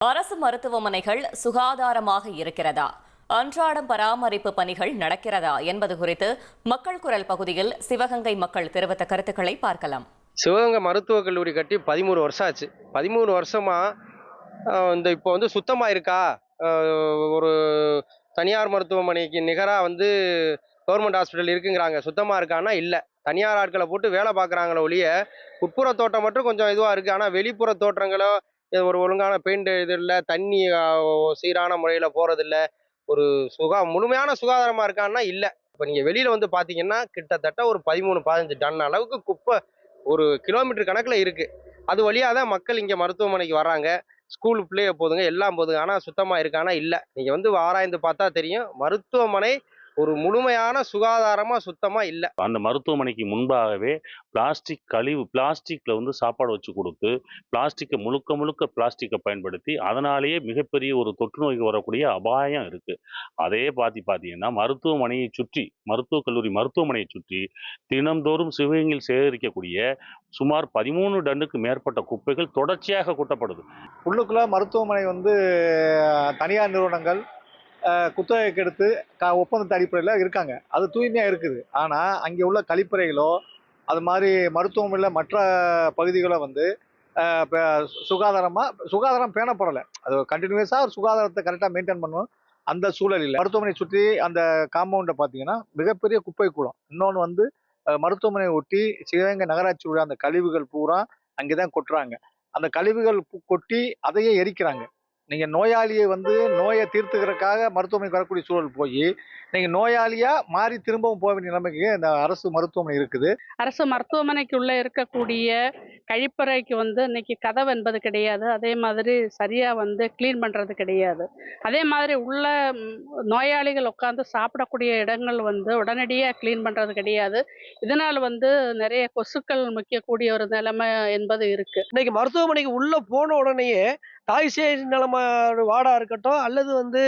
அரசு மருத்துவமனைகள் சுகாதாரமாக இருக்கிறதா, அன்றாடம் பராமரிப்பு பணிகள் நடக்கிறதா என்பது குறித்து மக்கள் குரல் பகுதியில் சிவகங்கை மக்கள் தெரிவித்த கருத்துக்களை பார்க்கலாம். சிவகங்கை மருத்துவக் கல்லூரி கட்டி 13 வருஷம் ஆச்சு. 13 வருஷமா இப்போ சுத்தமா இருக்கா? ஒரு தனியார் மருத்துவமனைக்கு நிகரா கவர்மெண்ட் ஹாஸ்பிட்டல் இருக்குங்கிறாங்க. சுத்தமா இருக்கான்னா இல்ல. தனியார் ஆட்களை போட்டு வேலை பார்க்குறாங்களே ஒழிய, உட்புற தோட்டம் மட்டும் கொஞ்சம் இதுவா இருக்கு. ஆனா வெளிப்புற தோற்றங்களோ ஒரு ஒழுங்கான பெயிண்ட் இது இல்ல, தண்ணி சீரான முறையில போறதில்ல. ஒரு முழுமையான சுகாதாரமா இருக்கான்னா இல்ல. இப்ப நீங்க வெளியில பாத்தீங்கன்னா கிட்டத்தட்ட ஒரு 13, 15 டன் அளவுக்கு குப்பை ஒரு கிலோமீட்டர் கணக்குல இருக்கு. அது வழியா தான் மக்கள் இங்க மருத்துவமனைக்கு வர்றாங்க. ஸ்கூல் பிள்ளைய போதுங்க, எல்லாம் போதுங்க. ஆனா சுத்தமா இருக்கானா இல்ல. நீங்க ஆராய்ந்து பார்த்தா தெரியும். மருத்துவமனை ஒரு முழுமையான சுகாதாரமா சுத்தமா இல்ல. அந்த மருத்துவமனைக்கு முன்பாகவே பிளாஸ்டிக்ல சாப்பாடு வச்சு கொடுத்து, பிளாஸ்டிக்கை முழுக்க பிளாஸ்டிக்கை பயன்படுத்தி அதனாலேயே மிகப்பெரிய ஒரு தொற்று நோய்க்கு வரக்கூடிய அபாயம் இருக்கு. அதே பார்த்தீங்கன்னா மருத்துவமனையை சுற்றி, மருத்துவக் கல்லூரி மருத்துவமனையை சுற்றி தினம்தோறும் சிவகங்கையில் சேகரிக்கக்கூடிய சுமார் 13 டன்னுக்கு மேற்பட்ட குப்பைகள் தொடர்ச்சியாக கொட்டப்படுது. உள்ளுக்குள்ள மருத்துவமனை தனியார் நிறுவனங்கள் குத்தகைக்கு எடுத்து ஒப்பந்தத்து அடிப்படையில் இருக்காங்க. அது தூய்மையாக இருக்குது. ஆனால் அங்கே உள்ள கழிப்பறைகளோ அது மாதிரி மருத்துவமனையில் மற்ற பகுதிகளோ சுகாதாரம் பேணப்படலை. அது கண்டினியூஸாக சுகாதாரத்தை கரெக்டாக மெயின்டைன் பண்ணணும். அந்த சூழலில் மருத்துவமனை சுற்றி அந்த காம்பவுண்டை பார்த்தீங்கன்னா மிகப்பெரிய குப்பை கூடம். இன்னொன்று மருத்துவமனையை ஒட்டி சிவகங்கை நகராட்சி உள்ள அந்த கழிவுகள் பூரா அங்கே தான் கொட்டுறாங்க. அந்த கழிவுகள் கொட்டி அதையே எரிக்கிறாங்க. நீங்க நோயாளியை நோயை தீர்த்துக்கிறதுக்காக மருத்துவமனைக்கு வரக்கூடிய சூழல் போய் நீங்க நோயாளியா மாறி திரும்பவும் போக வேண்டிய நிலைமைக்கு இந்த அரசு மருத்துவமனை இருக்குது. அரசு மருத்துவமனைக்கு உள்ள இருக்கக்கூடிய கழிப்பறைக்கு இன்னைக்கு கதவு என்பது கிடையாது. அதே மாதிரி சரியா கிளீன் பண்றது கிடையாது. அதே மாதிரி உள்ள நோயாளிகள் உட்கார்ந்து சாப்பிடக்கூடிய இடங்கள் உடனடியாக கிளீன் பண்றது கிடையாது. இதனால் நிறைய கொசுக்கள் முக்கியக்கூடிய ஒரு நிலைமை என்பது இருக்கு. இன்னைக்கு மருத்துவமனைக்கு உள்ள போன உடனேயே தாய் சேய் நிலைமை வார்டா இருக்கட்டும், அல்லது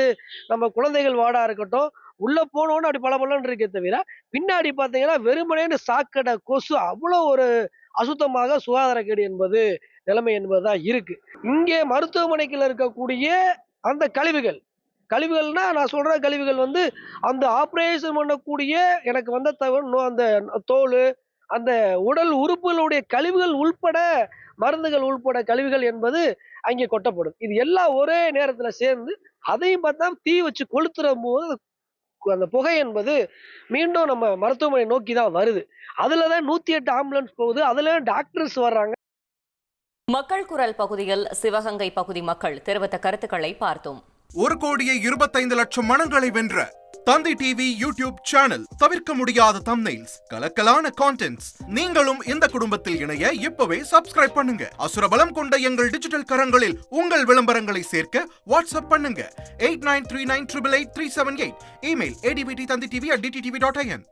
நம்ம குழந்தைகள் வார்டா இருக்கட்டும், உள்ள போனோன்னு அப்படி பலபலன்னு இருக்கே தவிர, பின்னாடி பார்த்தீங்கன்னா வெறுமனேன்னு சாக்கடை கொசு அவ்வளோ ஒரு அசுத்தமாக சுகாதாரக்கேடு என்பது நிலைமை என்பதுதான் இருக்கு. இங்கே மருத்துவமனைக்குள்ள இருக்கக்கூடிய அந்த கழிவுகள்னா நான் சொல்ற கழிவுகள் அந்த ஆப்ரேஷன் பண்ணக்கூடிய எனக்கு அந்த தோல், அந்த உடல் உறுப்புகளுடைய கழிவுகள் உள்பட, மருந்துகள் உள்பட கழிவுகள் என்பது அங்கே கொட்டப்படும். இது எல்லாம் ஒரே நேரத்துல சேர்ந்து அதையும் பார்த்தா தீ வச்சு கொளுத்துற போது அந்த புகை என்பது மீண்டும் நம்ம மருத்துவமனை நோக்கி தான் வருது. அதுலதான் 108 ஆம்புலன்ஸ் போகுது. அதுல டாக்டர்ஸ் வர்றாங்க. மக்கள் குரல் பகுதியில் சிவகங்கை பகுதி மக்கள் தெரிவித்த கருத்துக்களை பார்த்தோம். 1,25,00,000 மனங்களை வென்ற தந்தி டிவி யூடியூப் சேனல். தவிர்க்க முடியாத தம்ப்நெயில்ஸ், கலக்கலான கான்டென்ட்ஸ். நீங்களும் இந்த குடும்பத்தில் இணைய இப்பவே சப்ஸ்கிரைப் பண்ணுங்க. அசுரபலம் கொண்ட எங்கள் டிஜிட்டல் கரங்களில் உங்கள் விளம்பரங்களை சேர்க்க வாட்ஸ்அப் பண்ணுங்க. 8939888378. Email advtthanditv@dttv.in.